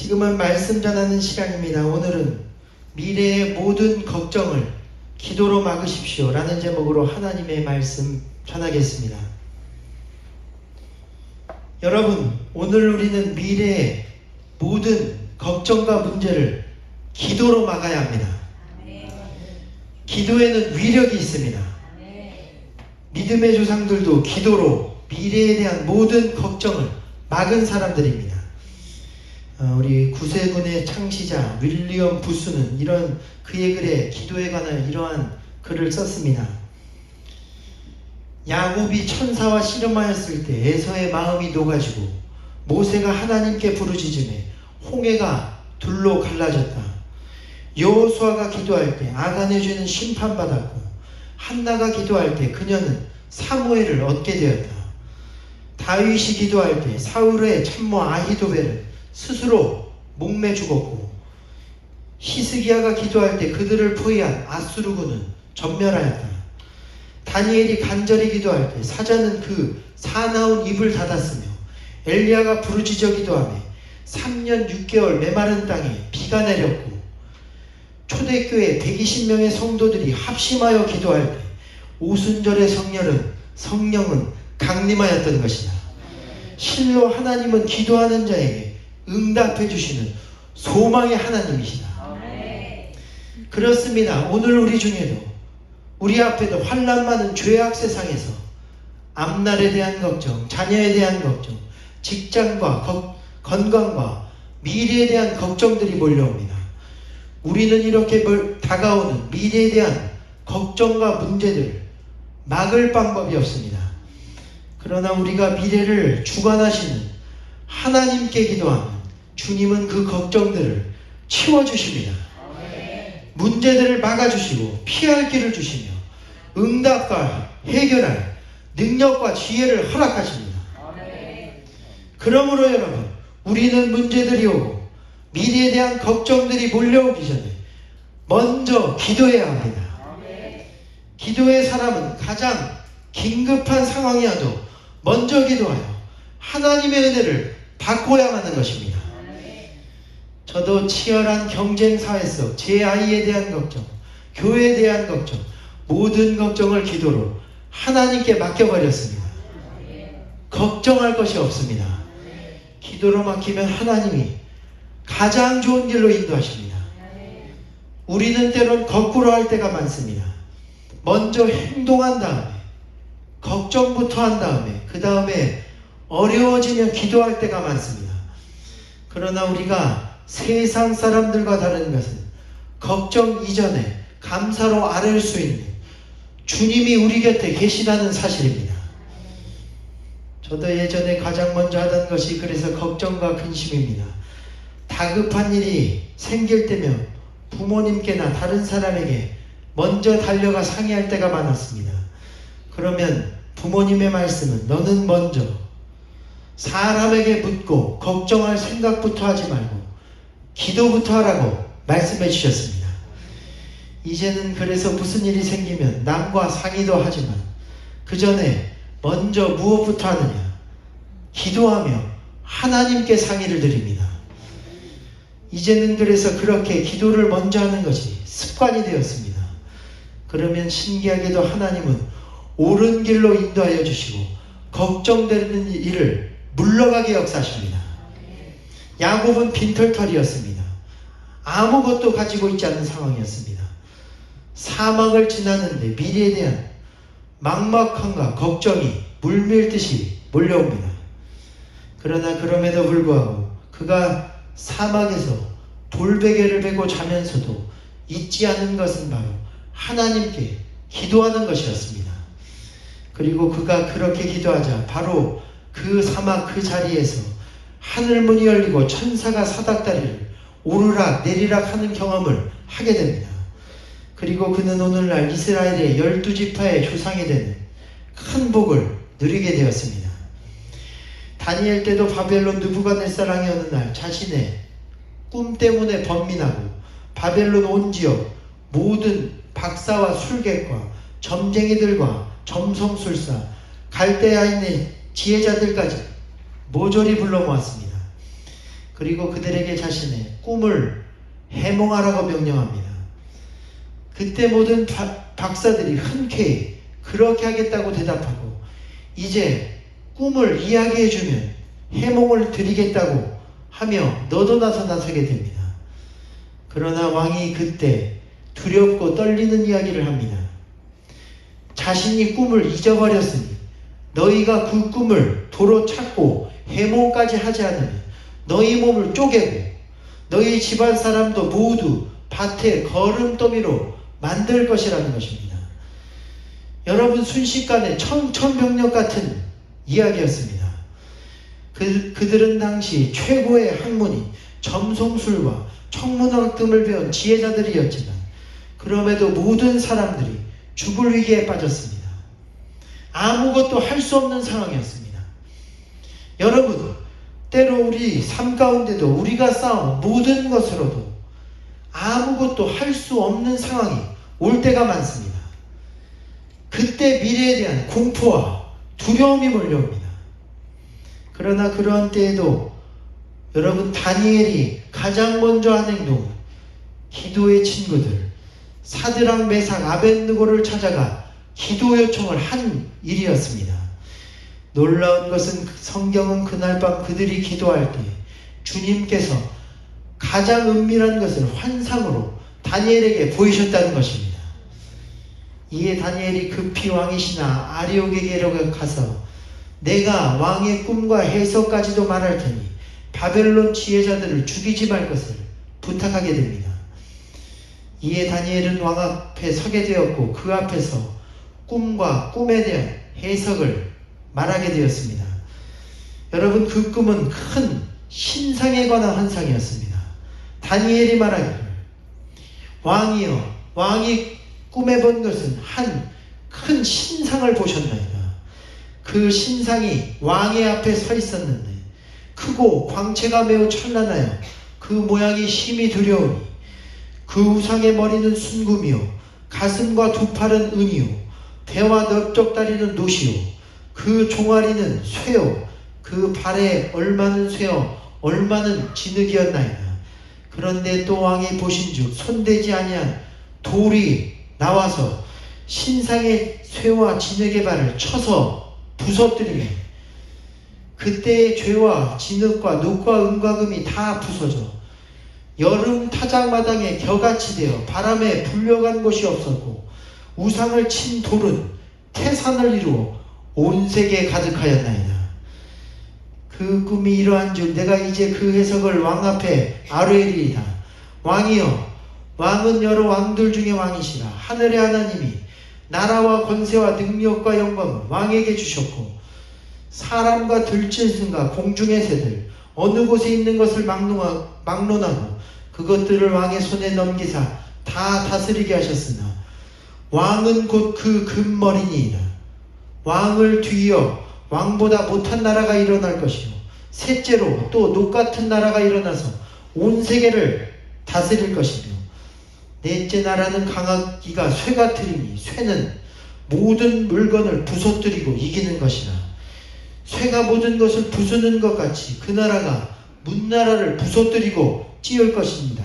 지금은 말씀 전하는 시간입니다. 오늘은 미래의 모든 걱정을 기도로 막으십시오 라는 제목으로 하나님의 말씀 전하겠습니다. 여러분, 오늘 우리는 미래의 모든 걱정과 문제를 기도로 막아야 합니다. 기도에는 위력이 있습니다. 믿음의 조상들도 기도로 미래에 대한 모든 걱정을 막은 사람들입니다. 우리 구세군의 창시자 윌리엄 부스는 이런 그의 글에 기도에 관한 이러한 글을 썼습니다. 야곱이 천사와 씨름하였을 때 에서의 마음이 녹아지고 모세가 하나님께 부르짖음에 홍해가 둘로 갈라졌다. 여호수아가 기도할 때 아간의 죄는 심판받았고 한나가 기도할 때 그녀는 사무엘을 얻게 되었다. 다윗이 기도할 때 사울의 참모 아히도벨은 스스로 목매 죽었고 히스기야가 기도할 때 그들을 포위한 아수르군은 전멸하였다. 다니엘이 간절히 기도할 때 사자는 그 사나운 입을 닫았으며 엘리야가 부르짖어 기도하며 3년 6개월 메마른 땅에 비가 내렸고 초대교회 120명의 성도들이 합심하여 기도할 때 오순절의 성령은 강림하였던 것이다. 실로 하나님은 기도하는 자에게 응답해 주시는 소망의 하나님이시다. 그렇습니다. 오늘 우리 중에도 우리 앞에도 환난 많은 죄악 세상에서 앞날에 대한 걱정, 자녀에 대한 걱정, 직장과 건강과 미래에 대한 걱정들이 몰려옵니다. 우리는 이렇게 다가오는 미래에 대한 걱정과 문제들 막을 방법이 없습니다. 그러나 우리가 미래를 주관하시는 하나님께 기도하면 주님은 그 걱정들을 치워주십니다. 문제들을 막아주시고 피할 길을 주시며 응답과 해결할 능력과 지혜를 허락하십니다. 그러므로 여러분, 우리는 문제들이 오고 미래에 대한 걱정들이 몰려오기 전에 먼저 기도해야 합니다. 기도의 사람은 가장 긴급한 상황이어도 먼저 기도하여 하나님의 은혜를 받고야만 하는 것입니다. 저도 치열한 경쟁 사회 속 제 아이에 대한 걱정, 교회에 대한 걱정, 모든 걱정을 기도로 하나님께 맡겨버렸습니다. 걱정할 것이 없습니다. 기도로 맡기면 하나님이 가장 좋은 길로 인도하십니다. 우리는 때론 거꾸로 할 때가 많습니다. 먼저 행동한 다음에 걱정부터 한 다음에 그 다음에 어려워지면 기도할 때가 많습니다. 그러나 우리가 세상 사람들과 다른 것은 걱정 이전에 감사로 아랠 수 있는 주님이 우리 곁에 계시다는 사실입니다. 저도 예전에 가장 먼저 하던 것이 그래서 걱정과 근심입니다. 다급한 일이 생길 때면 부모님께나 다른 사람에게 먼저 달려가 상의할 때가 많았습니다. 그러면 부모님의 말씀은 너는 먼저 사람에게 묻고 걱정할 생각부터 하지 말고 기도부터 하라고 말씀해 주셨습니다. 이제는 그래서 무슨 일이 생기면 남과 상의도 하지만 그 전에 먼저 무엇부터 하느냐? 기도하며 하나님께 상의를 드립니다. 이제는 그래서 그렇게 기도를 먼저 하는 것이 습관이 되었습니다. 그러면 신기하게도 하나님은 옳은 길로 인도하여 주시고 걱정되는 일을 물러가게 역사하십니다. 야곱은 빈털털이었습니다. 아무것도 가지고 있지 않은 상황이었습니다. 사막을 지나는데 미래에 대한 막막함과 걱정이 물밀듯이 몰려옵니다. 그러나 그럼에도 불구하고 그가 사막에서 돌베개를 베고 자면서도 잊지 않은 것은 바로 하나님께 기도하는 것이었습니다. 그리고 그가 그렇게 기도하자 바로 그 사막 그 자리에서 하늘문이 열리고 천사가 사닥다리를 오르락 내리락 하는 경험을 하게 됩니다. 그리고 그는 오늘날 이스라엘의 12지파의 조상이 되는 큰 복을 누리게 되었습니다. 다니엘 때도 바벨론 느부갓네살 왕이 어느 날 자신의 꿈 때문에 번민하고 바벨론 온 지역 모든 박사와 술객과 점쟁이들과 점성술사 갈대아인의 지혜자들까지 모조리 불러 모았습니다. 그리고 그들에게 자신의 꿈을 해몽하라고 명령합니다. 그때 모든 박사들이 흔쾌히 그렇게 하겠다고 대답하고 이제 꿈을 이야기해주면 해몽을 드리겠다고 하며 너도 나서게 됩니다. 그러나 왕이 그때 두렵고 떨리는 이야기를 합니다. 자신이 꿈을 잊어버렸으니 너희가 그 꿈을 도로 찾고 해몽까지 하지 않으면 너희 몸을 쪼개고 너희 집안 사람도 모두 밭에 거름더미로 만들 것이라는 것입니다. 여러분, 순식간에 청천벽력 같은 이야기였습니다. 그들은 당시 최고의 학문이 점성술과 청문학 등을 배운 지혜자들이었지만 그럼에도 모든 사람들이 죽을 위기에 빠졌습니다. 아무것도 할 수 없는 상황이었습니다. 여러분, 때로 우리 삶 가운데도 우리가 쌓은 모든 것으로도 아무것도 할 수 없는 상황이 올 때가 많습니다. 그때 미래에 대한 공포와 두려움이 몰려옵니다. 그러나 그러한 때에도 여러분, 다니엘이 가장 먼저 한 행동은 기도의 친구들 사드락, 메삭, 아벳느고를 찾아가 기도 요청을 한 일이었습니다. 놀라운 것은 성경은 그날 밤 그들이 기도할 때 주님께서 가장 은밀한 것을 환상으로 다니엘에게 보이셨다는 것입니다. 이에 다니엘이 급히 왕이시나 아리옥에게로 가서 내가 왕의 꿈과 해석까지도 말할 테니 바벨론 지혜자들을 죽이지 말 것을 부탁하게 됩니다. 이에 다니엘은 왕 앞에 서게 되었고 그 앞에서 꿈과 꿈에 대한 해석을 말하게 되었습니다. 여러분, 그 꿈은 큰 신상에 관한 환상이었습니다. 다니엘이 말하기를 왕이여, 왕이 꿈에 본 것은 한 큰 신상을 보셨나이다. 그 신상이 왕의 앞에 서 있었는데 크고 광채가 매우 찬란하여 그 모양이 심히 두려우니 그 우상의 머리는 순금이요 가슴과 두 팔은 은이요 배와 넓적 다리는 노시요 그 종아리는 쇠요 그 발에 얼마는 쇠요 얼마는 진흙이었나이다. 그런데 또 왕이 보신즉 손대지 아니한 돌이 나와서 신상의 쇠와 진흙의 발을 쳐서 부서뜨리며 그때의 죄와 진흙과 녹과 은과 금이 다 부서져 여름 타작마당에 겨같이 되어 바람에 불려간 곳이 없었고 우상을 친 돌은 태산을 이루어 온 세계에 가득하였나이다. 그 꿈이 이러한 줄 내가 이제 그 해석을 왕 앞에 아뢰리이다. 왕이여, 왕은 여러 왕들 중에 왕이시라. 하늘의 하나님이 나라와 권세와 능력과 영광을 왕에게 주셨고 사람과 들짐승과 공중의 새들 어느 곳에 있는 것을 막론하고 그것들을 왕의 손에 넘기사 다 다스리게 하셨으나 왕은 곧 그 금머리니이다. 왕을 뒤이어 왕보다 못한 나라가 일어날 것이요 셋째로 또 녹같은 나라가 일어나서 온 세계를 다스릴 것이며 넷째 나라는 강하기가 쇠 같으리니 쇠는 모든 물건을 부서뜨리고 이기는 것이라. 쇠가 모든 것을 부수는 것 같이 그 나라가 문나라를 부서뜨리고 찌을 것입니다.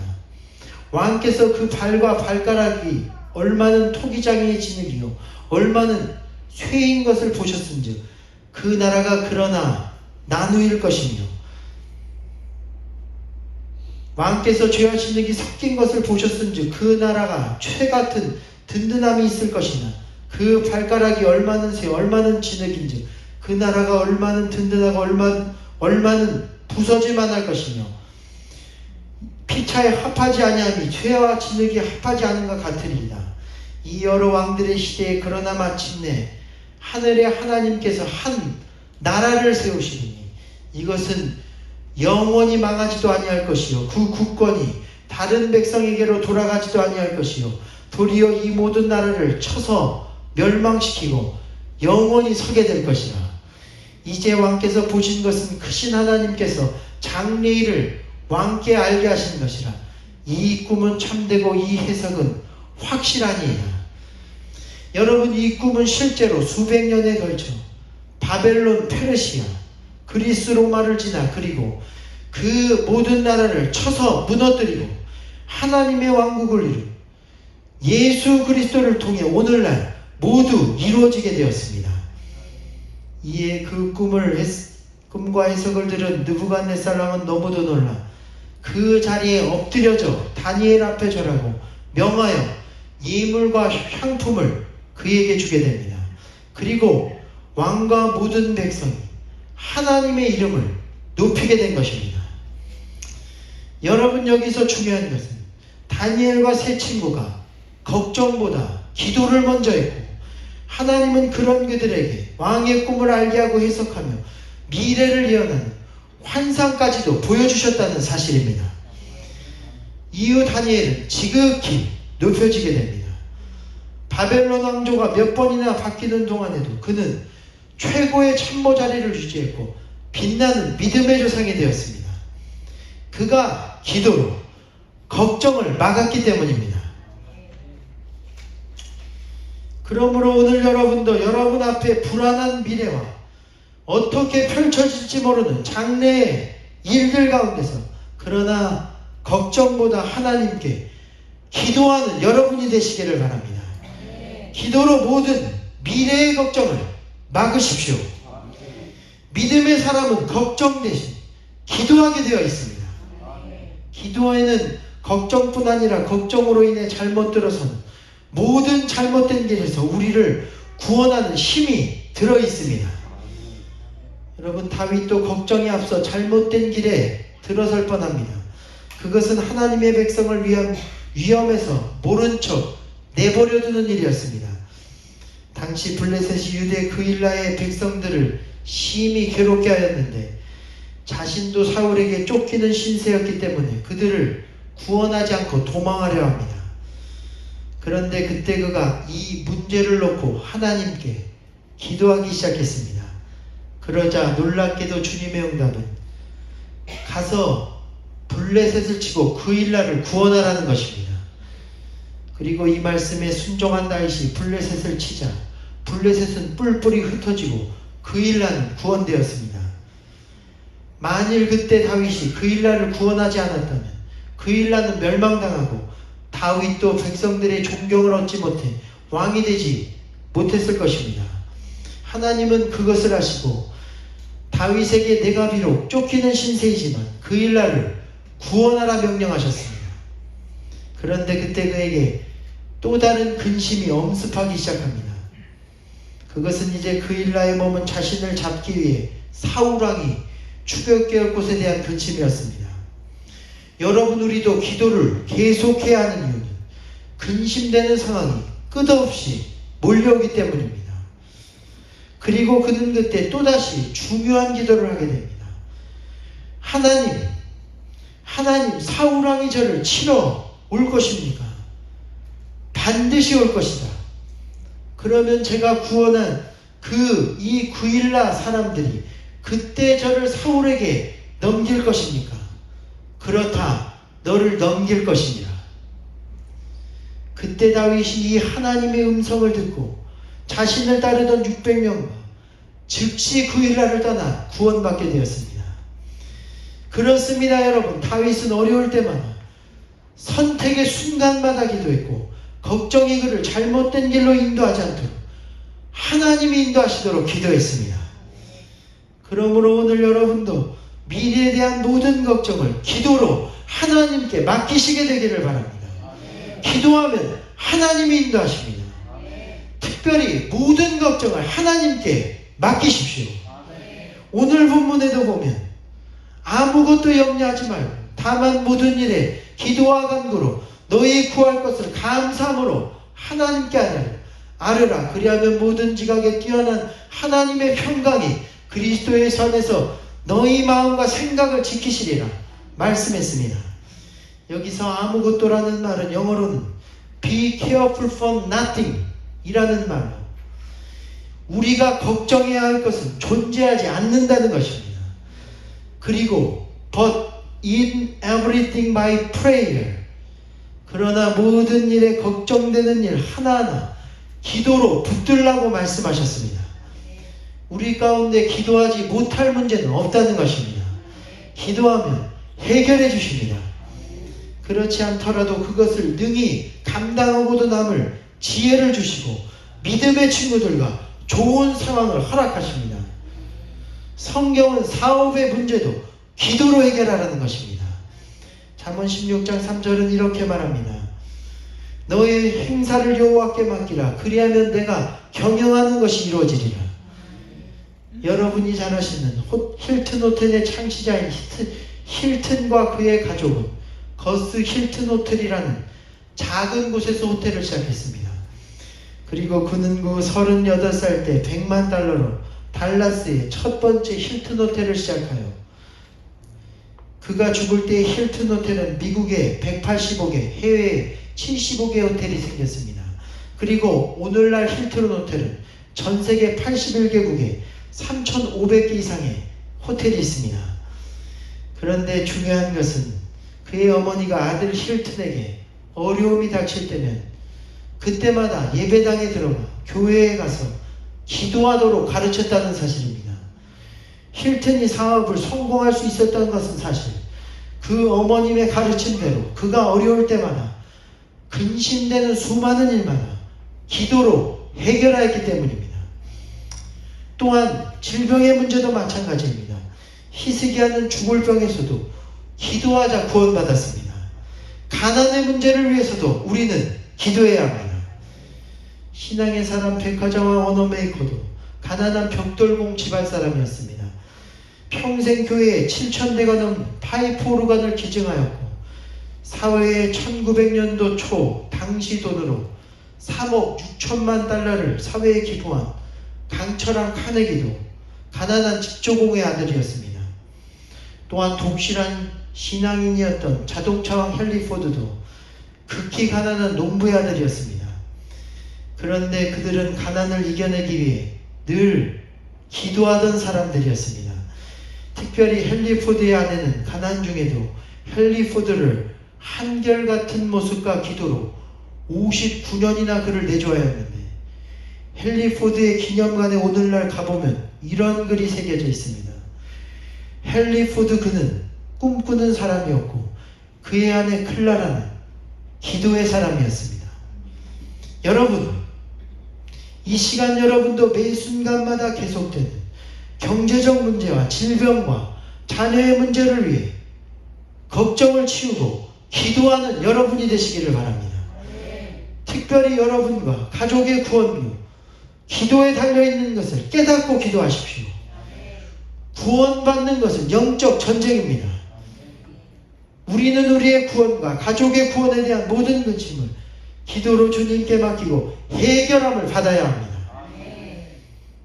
왕께서 그 발과 발가락이 얼마는 토기장이의 진흙이요 얼마는 쇠인 것을 보셨은즉 그 나라가 그러나 나누일 것이며 왕께서 죄와 진흙이 섞인 것을 보셨은즉 그 나라가 쇠 같은 든든함이 있을 것이나 그 발가락이 얼마는 쇠 얼마는 진흙인즉 그 나라가 얼마는 든든하고 얼마는 부서질만 할 것이며 피차에 합하지 아니함이 쇠와 진흙이 합하지 않은 것 같으리이다. 이 여러 왕들의 시대에 그러나 마침내 하늘의 하나님께서 한 나라를 세우시리니 이것은 영원히 망하지도 아니할 것이요 그 국권이 다른 백성에게로 돌아가지도 아니할 것이요 도리어 이 모든 나라를 쳐서 멸망시키고 영원히 서게 될 것이라. 이제 왕께서 보신 것은 크신 하나님께서 장래일을 왕께 알게 하신 것이라. 이 꿈은 참되고 이 해석은 확실하니이다. 여러분, 이 꿈은 실제로 수백 년에 걸쳐 바벨론, 페르시아, 그리스, 로마를 지나 그리고 그 모든 나라를 쳐서 무너뜨리고 하나님의 왕국을 이루고 예수 그리스도를 통해 오늘날 모두 이루어지게 되었습니다. 이에 그 꿈과 해석을 들은 느부갓네살 왕은 너무도 놀라 그 자리에 엎드려져 다니엘 앞에 절하고 명하여 예물과 향품을 그에게 주게 됩니다. 그리고 왕과 모든 백성이 하나님의 이름을 높이게 된 것입니다. 여러분, 여기서 중요한 것은 다니엘과 세 친구가 걱정보다 기도를 먼저 했고 하나님은 그런 그들에게 왕의 꿈을 알게 하고 해석하며 미래를 예언하는 환상까지도 보여주셨다는 사실입니다. 이후 다니엘은 지극히 높여지게 됩니다. 바벨론 왕조가 몇 번이나 바뀌는 동안에도 그는 최고의 참모 자리를 유지했고 빛나는 믿음의 조상이 되었습니다. 그가 기도로 걱정을 막았기 때문입니다. 그러므로 오늘 여러분도 여러분 앞에 불안한 미래와 어떻게 펼쳐질지 모르는 장래의 일들 가운데서 그러나 걱정보다 하나님께 기도하는 여러분이 되시기를 바랍니다. 기도로 모든 미래의 걱정을 막으십시오. 믿음의 사람은 걱정 대신 기도하게 되어 있습니다. 기도에는 걱정뿐 아니라 걱정으로 인해 잘못 들어서는 모든 잘못된 길에서 우리를 구원하는 힘이 들어 있습니다. 여러분, 다윗도 걱정이 앞서 잘못된 길에 들어설 뻔합니다. 그것은 하나님의 백성을 위험에서 모른 척 내버려 두는 일이었습니다. 당시 블레셋이 유대 그일라의 백성들을 심히 괴롭게 하였는데 자신도 사울에게 쫓기는 신세였기 때문에 그들을 구원하지 않고 도망하려 합니다. 그런데 그때 그가 이 문제를 놓고 하나님께 기도하기 시작했습니다. 그러자 놀랍게도 주님의 응답은 가서 블레셋을 치고 그일라를 구원하라는 것입니다. 그리고 이 말씀에 순종한 다윗이 블레셋을 치자 블레셋은 뿔뿔이 흩어지고 그일라는 구원되었습니다. 만일 그때 다윗이 그일라를 구원하지 않았다면 그일라는 멸망당하고 다윗도 백성들의 존경을 얻지 못해 왕이 되지 못했을 것입니다. 하나님은 그것을 아시고 다윗에게 내가 비록 쫓기는 신세이지만 그일라를 구원하라 명령하셨습니다. 그런데 그때 그에게 또 다른 근심이 엄습하기 시작합니다. 그것은 이제 그일라에 머문 자신을 잡기 위해 사울왕이 추격할 곳에 대한 근심이었습니다. 여러분, 우리도 기도를 계속해야 하는 이유는 근심되는 상황이 끝없이 몰려오기 때문입니다. 그리고 그는 그때 또다시 중요한 기도를 하게 됩니다. 하나님, 사울왕이 저를 치러 올 것입니까? 반드시 올 것이다. 그러면 제가 구원한 이 그일라 사람들이 그때 저를 사울에게 넘길 것입니까? 그렇다, 너를 넘길 것이니라. 그때 다윗이 이 하나님의 음성을 듣고 자신을 따르던 600명과 즉시 그일라를 떠나 구원받게 되었습니다. 그렇습니다, 여러분. 다윗은 어려울 때마다 선택의 순간마다 기도했고 걱정이 그를 잘못된 길로 인도하지 않도록 하나님이 인도하시도록 기도했습니다. 그러므로 오늘 여러분도 미래에 대한 모든 걱정을 기도로 하나님께 맡기시게 되기를 바랍니다. 기도하면 하나님이 인도하십니다. 특별히 모든 걱정을 하나님께 맡기십시오. 오늘 본문에도 보면 아무것도 염려하지 말고 다만 모든 일에 기도와 간구로 너희 구할 것을 감사함으로 하나님께 아뢰라. 그리하면 모든 지각에 뛰어난 하나님의 평강이 그리스도의 선에서 너희 마음과 생각을 지키시리라 말씀했습니다. 여기서 아무것도라는 말은 영어로는 be careful for nothing 이라는 말로 우리가 걱정해야 할 것은 존재하지 않는다는 것입니다. 그리고 but in everything by prayer, 그러나 모든 일에 걱정되는 일 하나하나 기도로 붙들라고 말씀하셨습니다. 우리 가운데 기도하지 못할 문제는 없다는 것입니다. 기도하면 해결해 주십니다. 그렇지 않더라도 그것을 능히 감당하고도 남을 지혜를 주시고 믿음의 친구들과 좋은 상황을 허락하십니다. 성경은 사업의 문제도 기도로 해결하라는 것입니다. 잠언 16장 3절은 이렇게 말합니다. 너의 행사를 여호와께 맡기라. 그리하면 내가 경영하는 것이 이루어지리라. 여러분이 잘 아시는 힐튼 호텔의 창시자인 힐튼과 그의 가족은 거스 힐튼 호텔이라는 작은 곳에서 호텔을 시작했습니다. 그리고 그는 그 38살 때 100만 달러로 달라스의 첫 번째 힐튼 호텔을 시작하여 그가 죽을 때 힐튼 호텔은 미국에 185개, 해외에 75개 호텔이 생겼습니다. 그리고 오늘날 힐튼 호텔은 전 세계 81개국에 3,500개 이상의 호텔이 있습니다. 그런데 중요한 것은 그의 어머니가 아들 힐튼에게 어려움이 닥칠 때면 그때마다 예배당에 들어가 교회에 가서 기도하도록 가르쳤다는 사실입니다. 힐튼이 사업을 성공할 수 있었던 것은 사실 그 어머님의 가르침대로 그가 어려울 때마다 근심되는 수많은 일마다 기도로 해결하였기 때문입니다. 또한 질병의 문제도 마찬가지입니다. 히스기야는 죽을 병에서도 기도하자 구원받았습니다. 가난의 문제를 위해서도 우리는 기도해야 합니다. 신앙의 사람 백화점와 원어메이커도 가난한 벽돌공 집안 사람이었습니다. 평생 교회에 7,000대가 넘는 파이프 오르간을 기증하였고 사회에 1900년도 초 당시 돈으로 3억 6천만 달러를 사회에 기부한 강철한 카네기도 가난한 집조공의 아들이었습니다. 또한 독실한 신앙인이었던 자동차왕 헨리 포드도 극히 가난한 농부의 아들이었습니다. 그런데 그들은 가난을 이겨내기 위해 늘 기도하던 사람들이었습니다. 특별히 헨리 포드의 아내는 가난 중에도 헨리 포드를 한결같은 모습과 기도로 59년이나 그를 내조하였는데 헨리 포드의 기념관에 오늘날 가보면 이런 글이 새겨져 있습니다. 헨리 포드 그는 꿈꾸는 사람이었고 그의 아내 클라라는 기도의 사람이었습니다. 여러분, 이 시간 여러분도 매 순간마다 계속되는 경제적 문제와 질병과 자녀의 문제를 위해 걱정을 치우고 기도하는 여러분이 되시기를 바랍니다. 특별히 여러분과 가족의 구원도 기도에 달려있는 것을 깨닫고 기도하십시오. 구원받는 것은 영적 전쟁입니다. 우리는 우리의 구원과 가족의 구원에 대한 모든 근심을 기도로 주님께 맡기고 해결함을 받아야 합니다.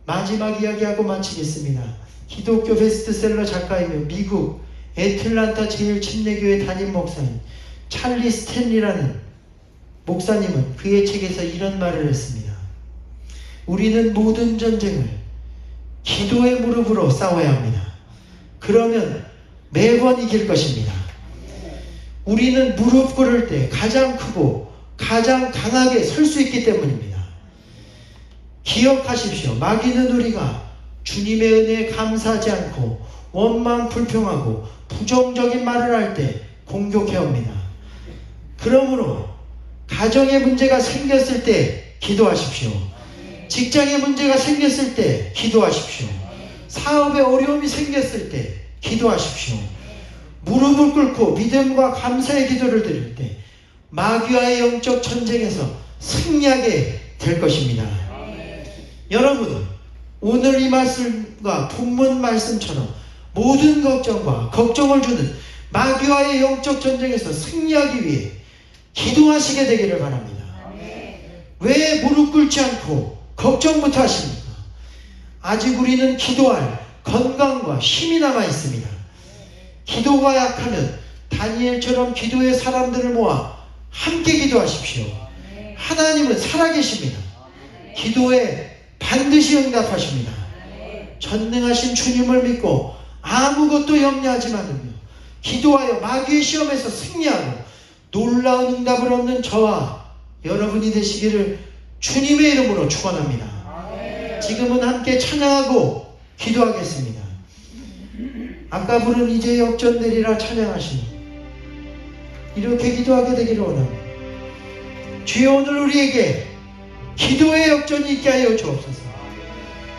마지막 이야기하고 마치겠습니다. 기독교 베스트셀러 작가이며 미국 애틀란타 제일침례교회 담임 목사인 찰리 스탠리라는 목사님은 그의 책에서 이런 말을 했습니다. 우리는 모든 전쟁을 기도의 무릎으로 싸워야 합니다. 그러면 매번 이길 것입니다. 우리는 무릎 꿇을 때 가장 크고 가장 강하게 설 수 있기 때문입니다. 기억하십시오. 마귀는 우리가 주님의 은혜에 감사하지 않고 원망 불평하고 부정적인 말을 할 때 공격해옵니다. 그러므로 가정의 문제가 생겼을 때 기도하십시오. 직장의 문제가 생겼을 때 기도하십시오. 사업에 어려움이 생겼을 때 기도하십시오. 무릎을 꿇고 믿음과 감사의 기도를 드릴 때 마귀와의 영적 전쟁에서 승리하게 될 것입니다. 여러분, 오늘 이 말씀과 본문 말씀처럼 모든 걱정과 걱정을 주는 마귀와의 영적 전쟁에서 승리하기 위해 기도하시게 되기를 바랍니다. 왜 무릎 꿇지 않고 걱정부터 하십니까? 아직 우리는 기도할 건강과 힘이 남아 있습니다. 기도가 약하면 다니엘처럼 기도의 사람들을 모아 함께 기도하십시오. 하나님은 살아계십니다. 기도에 반드시 응답하십니다. 전능하신 주님을 믿고 아무것도 염려하지 말으며 기도하여 마귀의 시험에서 승리하고 놀라운 응답을 얻는 저와 여러분이 되시기를 주님의 이름으로 축원합니다. 지금은 함께 찬양하고 기도하겠습니다. 아까 부른 이제 역전되리라 찬양하시니 이렇게 기도하게 되기를 원합니다. 주여, 오늘 우리에게 기도의 역전이 있게 하여 주옵소서.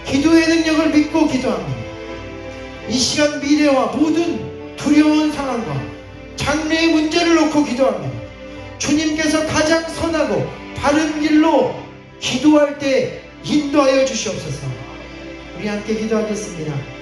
기도의 능력을 믿고 기도합니다. 이 시간 미래와 모든 두려운 상황과 장래의 문제를 놓고 기도합니다. 주님께서 가장 선하고 바른 길로 기도할 때 인도하여 주시옵소서. 우리 함께 기도하겠습니다.